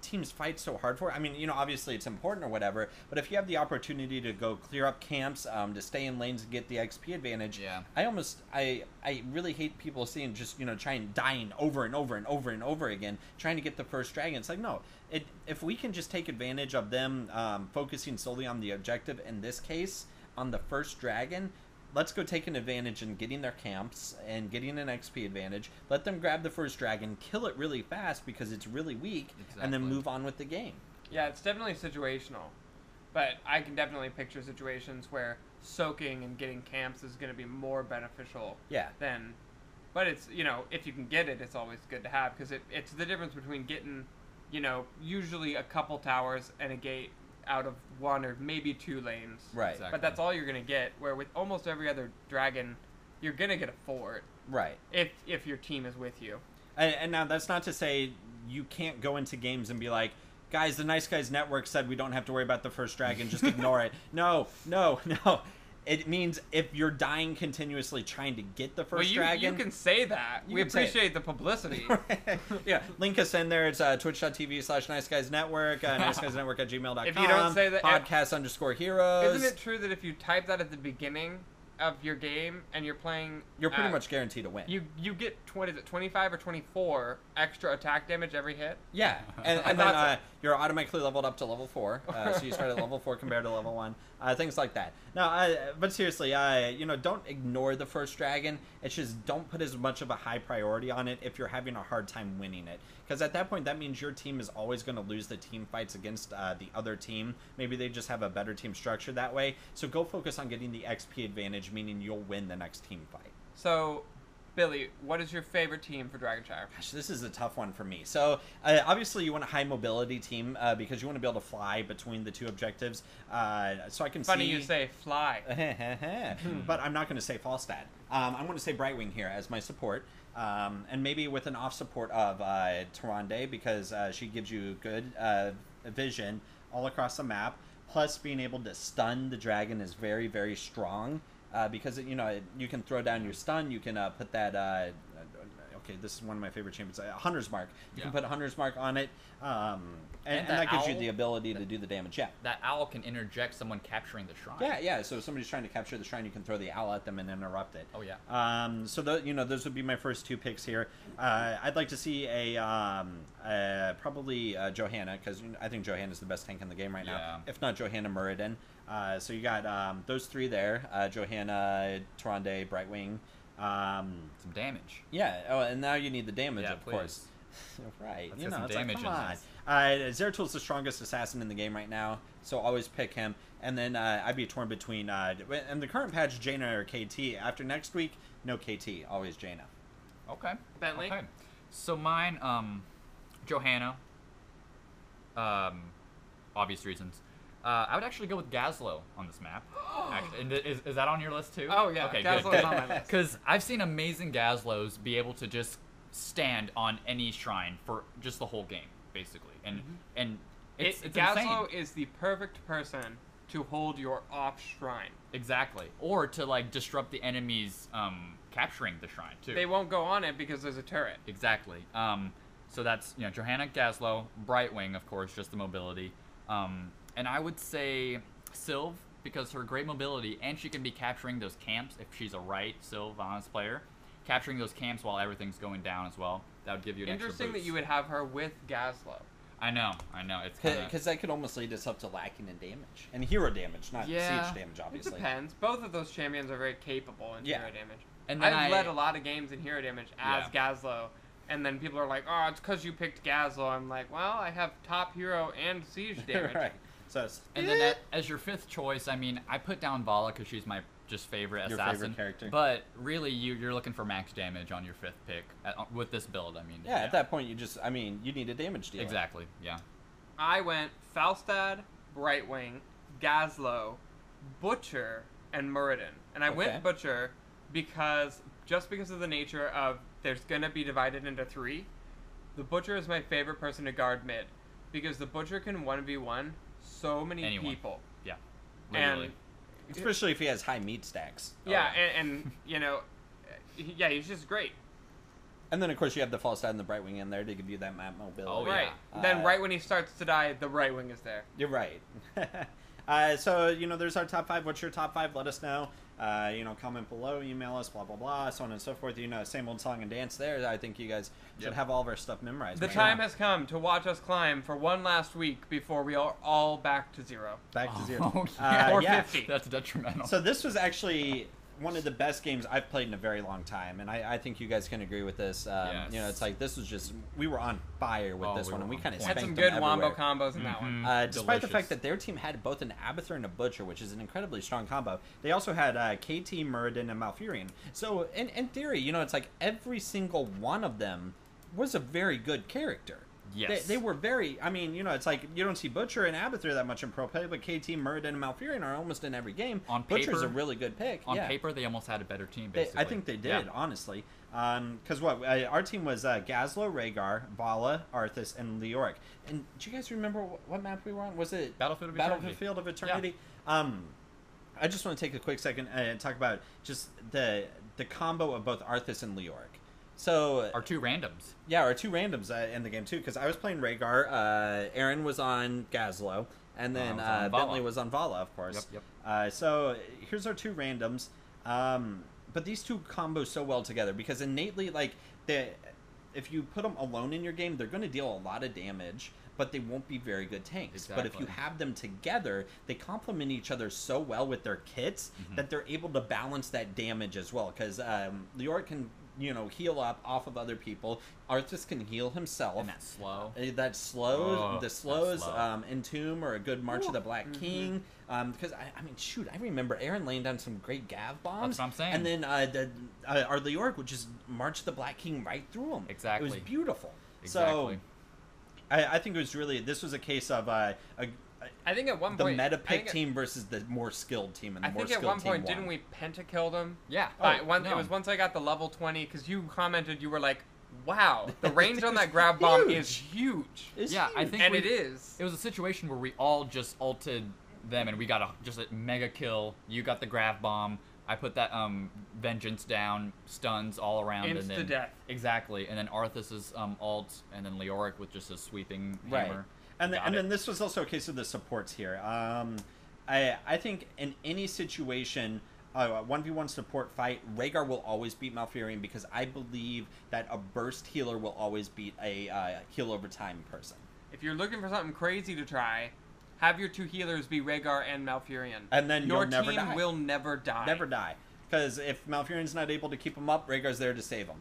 teams fight so hard for it. I mean, obviously it's important or whatever, but if you have the opportunity to go clear up camps, to stay in lanes and get the XP advantage, Yeah. I really hate people seeing just, dying over and over and over and over again, trying to get the 1st dragon. It's like, no, if we can just take advantage of them focusing solely on the objective, in this case, on the 1st dragon, let's go take an advantage in getting their camps and getting an XP advantage. Let them grab the 1st dragon, kill it really fast because it's really weak, and then move on with the game. Yeah, it's definitely situational. But I can definitely picture situations where soaking and getting camps is going to be more beneficial than... But it's, if you can get it, it's always good to have, because it's the difference between getting, usually a couple towers and a gate out of 1 or maybe 2 lanes. Right. Exactly. But that's all you're going to get, where with almost every other dragon, you're going to get a fort. Right. If your team is with you. And now that's not to say you can't go into games and be like, guys, the Nice Guys Network said we don't have to worry about the 1st dragon, just ignore it. No. It means if you're dying continuously trying to get the 1st dragon... You can say that. We appreciate the publicity. Yeah, link us in there. It's twitch.tv/niceguysnetwork, niceguysnetwork@gmail.com. If you don't say that... Podcast_heroes. Isn't it true that if you type that at the beginning of your game and you're playing... You're pretty much guaranteed to win. You get 25 or 24 extra attack damage every hit? Yeah, and then you're automatically leveled up to level 4, so you start at level 4 compared to level 1, things like that. Now, but seriously, don't ignore the 1st dragon. It's just don't put as much of a high priority on it if you're having a hard time winning it, because at that point that means your team is always going to lose the team fights against the other team. Maybe they just have a better team structure that way. So go focus on getting the XP advantage, meaning you'll win the next team fight. So, Billy, what is your favorite team for Dragonshire? Gosh, this is a tough one for me. So, obviously you want a high mobility team because you want to be able to fly between the 2 objectives. So I can Funny you say fly. But I'm not going to say Falstad. I'm going to say Brightwing here as my support. And maybe with an off support of Tyrande, because she gives you good vision all across the map. Plus, being able to stun the dragon is very, very strong. Because, you can throw down your stun, you can put that, okay, this is one of my favorite champions, Hunter's Mark. You can put a Hunter's Mark on it, and that gives you the ability to do the damage, That owl can interject someone capturing the shrine. Yeah, so if somebody's trying to capture the shrine, you can throw the owl at them and interrupt it. Oh, yeah. So, those would be my first 2 picks here. I'd like to see probably Johanna, because I think Johanna's the best tank in the game right now. If not Johanna, Muradin. So you got those 3 there, Johanna, Tyrande, Brightwing. Some damage. Yeah, and now you need the damage, of please. course. Right. Let's get some damage come on. Zeratul the strongest assassin in the game right now, so always pick him. And then I'd be torn between... and the current patch, Jaina or KT. After next week, no KT, always Jaina. Okay. Bentley? Okay. So mine, Johanna. Obvious reasons. I would actually go with Gazlo on this map. Actually, and is that on your list too? Oh, yeah. Okay, Gazlo's good. on my list. Because I've seen amazing Gazlos be able to just stand on any shrine for just the whole game, basically, and it's Gazlo insane. is the perfect person to hold your off shrine. Exactly, or to like disrupt the enemies capturing the shrine too. They won't go on it because there's a turret. Exactly. So that's Johanna, Gazlo, Brightwing, of course, just the mobility. And I would say Sylve, because her great mobility, and she can be capturing those camps if she's a right Sylve honest player, capturing those camps while everything's going down as well. That would give you an extra Interesting that boost. you would have her with Gazlo. I know. It's kinda... Because that could almost lead us up to lacking in damage. And hero damage, not siege damage, obviously. It depends. Both of those champions are very capable in hero damage. And then I've led a lot of games in hero damage as Gazlo, and then people are like, "Oh, it's because you picked Gazlo." I'm like, "Well, I have top hero and siege damage." Right. So it's, And then as your fifth choice, I mean, I put down Vala because she's my just favorite Your assassin. favorite character. But really, you're looking for max damage on your fifth pick with this build. I mean, yeah, at that point, you need a damage dealer. Exactly. Yeah. I went Falstad, Brightwing, Gazlo, Butcher, and Muradin. And I went Butcher because of the nature of there's gonna be divided into 3. The Butcher is my favorite person to guard mid because the Butcher can 1v1 so many people. Yeah. Literally. And Especially if he has high meat stacks. yeah, and he's just great. And then, of course, you have the Falstad and the Brightwing in there to give you that map mobility. Oh, Right. yeah. Then right when he starts to die, the right wing is there. You're right. So, there's our top 5. What's your top 5? Let us know. Comment below, email us, blah, blah, blah, so on and so forth. Same old song and dance there. I think you guys should have all of our stuff memorized. The time has come to watch us climb for one last week before we are all back to 0. Back to 0. Oh, yeah. Or yeah. 50. That's detrimental. So this was actually one of the best games I've played in a very long time, and I think you guys can agree with this. Yes. It's like this was just we were on fire with this one, and we kind of Had spanked some them good wombo everywhere. combos in that one. Despite the Delicious. fact that their team had both an Abathur and a Butcher, which is an incredibly strong combo, they also had KT, Muradin, and Malfurion. So in theory, it's like every single one of them was a very good character. Yes. They were very, it's like you don't see Butcher and Abathur that much in pro play, but KT, Muradin, and Malfurion are almost in every game. On Butcher's paper- a really good pick. On yeah. paper, they almost had a better team, I basically. think they did, honestly. Because our team was Gazlo, Rhaegar, Vala, Arthas, and Leoric. And do you guys remember what map we were on? Was it Battlefield of Eternity. Battlefield of Eternity? I just want to take a quick second and talk about just the combo of both Arthas and Leoric. So Our 2 randoms. yeah, our 2 randoms in the game too, because I was playing Rhaegar, Aaron was on Gazlo, and then I was on Bentley Vala. was on Vala, of course. Yep. So here's our 2 randoms, but these 2 combo so well together because innately, if you put them alone in your game, they're going to deal a lot of damage, but they won't be very good tanks. But if you Exactly. have them together, they complement each other so well with their kits that they're able to balance that damage as well. Because Leoric can heal up off of other people. Arthas can heal himself. And that's slow. That slows. Oh, The that's slows, slow. Entomb or a good March of the Black King. Because, I remember Aaron laying down some great Gav bombs. That's what I'm saying. And then our Leoric would just march the Black King right through him. Exactly. It was beautiful. Exactly. So, I think this was a case of I think at one the point meta pick team versus the more skilled team, and the I more think at skilled one point team didn't won. we penta-killed him? Yeah. It no. was once I got the level 20 because you commented you were like, "Wow, the range on that grab bomb huge. is huge." It's Yeah, I huge. think And we- it is. It was a situation where we all just ulted them, and we got just a mega kill. You got the grav bomb. I put that vengeance down, stuns all around, and then Insta-death. exactly. And then Arthas's ult, and then Leoric with just a sweeping Right. hammer. And Got then it. this was also a case of the supports here. I think in any situation, 1v1 support fight, Rhaegar will always beat Malfurion because I believe that a burst healer will always beat a heal over time person. If you're looking for something crazy to try, have your 2 healers be Rhaegar and Malfurion. And then your you'll never team die. will never die. Never die. Because if Malfurion's not able to keep him up, Rhaegar's there to save him.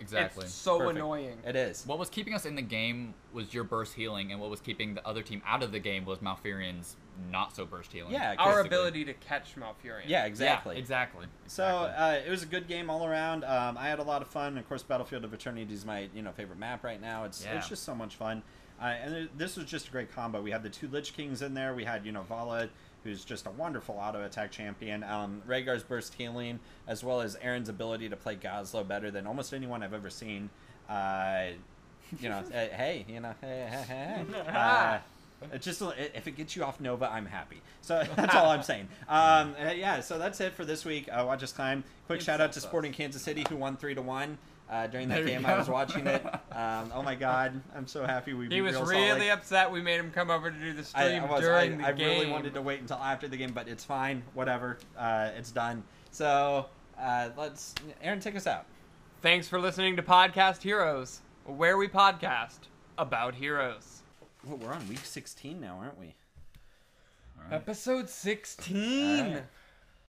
Exactly. It's so Perfect. annoying. It is. What was keeping us in the game was your burst healing, and what was keeping the other team out of the game was Malfurion's not so burst healing. Yeah, Our basically. ability to catch Malfurion. Yeah, exactly. Yeah, exactly. So it was a good game all around. I had a lot of fun. Of course, Battlefield of Eternity is my favorite map right now. It's just so much fun. And this was just a great combo. We had the 2 Lich Kings in there. We had Vala, who's just a wonderful auto attack champion. Rhaegar's burst healing, as well as Aaron's ability to play Goslow better than almost anyone I've ever seen. Hey. It just if it gets you off Nova, I'm happy. So that's all I'm saying. So that's it for this week. Watch us climb. Quick shout out to Sporting Kansas City, who won 3-1 during that game. I was watching it. Oh my God, I'm so happy we beat He was Real Salt really Lake. upset we made him come over to do the stream during the I game. really wanted to wait until after the game, but it's fine. Whatever. It's done. So Aaron, take us out. Thanks for listening to Podcast Heroes, where we podcast about heroes. Well, we're on week 16 now, aren't we? All right. Episode 16. All right.